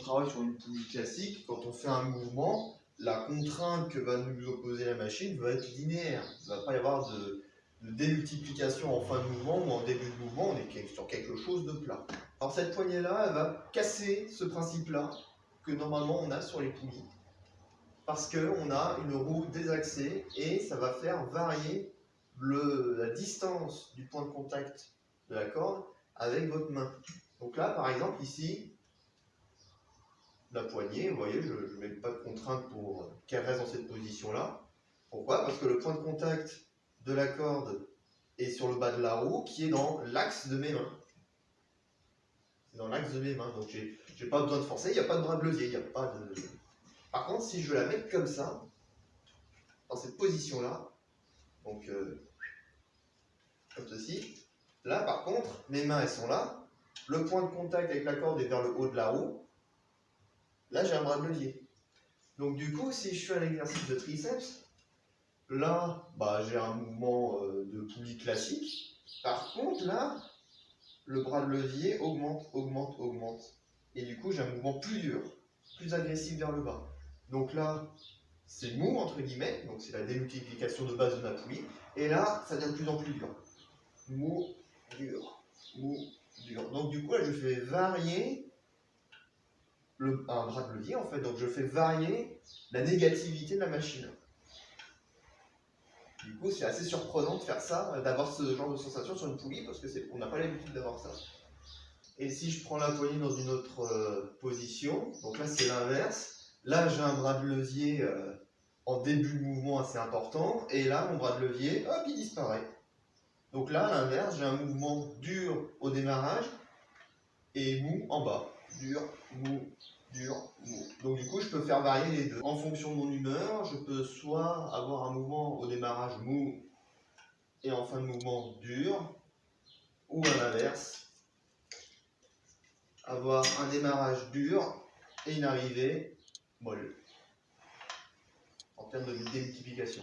travaille sur une poulie classique, quand on fait un mouvement, la contrainte que va nous opposer la machine va être linéaire. Il ne va pas y avoir de démultiplication en fin de mouvement ou en début de mouvement, on est sur quelque chose de plat. Alors cette poignée-là, elle va casser ce principe-là que normalement on a sur les poulies, parce qu'on a une roue désaxée et ça va faire varier la distance du point de contact de la corde avec votre main. Donc là, par exemple, ici, la poignée, vous voyez, je ne mets pas de contrainte pour qu'elle reste dans cette position-là. Pourquoi? Parce que le point de contact de la corde est sur le bas de la roue qui est dans l'axe de mes mains. C'est dans l'axe de mes mains, donc j'ai pas besoin de forcer, il n'y a pas de bras de levier, il n'y a pas de... Par contre, si je veux la mettre comme ça, dans cette position-là, donc comme ceci, là par contre, mes mains elles sont là, le point de contact avec la corde est vers le haut de la roue, là j'ai un bras de levier. Donc du coup, si je fais un exercice de triceps, là, j'ai un mouvement de poulie classique. Par contre, là, le bras de levier augmente, augmente, augmente. Et du coup, j'ai un mouvement plus dur, plus agressif vers le bas. Donc là, c'est mou, entre guillemets, donc c'est la démultiplication de base de ma poulie. Et là, ça devient de plus en plus dur. Mou, dur, mou, dur. Donc du coup, là, je fais varier un bras de levier, en fait. Donc je fais varier la négativité de la machine. Du coup, c'est assez surprenant de faire ça, d'avoir ce genre de sensation sur une poulie, parce qu'on n'a pas l'habitude d'avoir ça. Et si je prends la poignée dans une autre position, donc là c'est l'inverse, là j'ai un bras de levier en début de mouvement assez important, et là mon bras de levier, hop, il disparaît. Donc là, à l'inverse, j'ai un mouvement dur au démarrage, et mou en bas. Dur, mou, dur, mou. Donc du coup, je peux faire varier les deux. En fonction de mon humeur, je peux soit avoir un mouvement au démarrage mou, et en fin de mouvement dur, ou à l'inverse, avoir un démarrage dur et une arrivée molle en termes de démultiplication.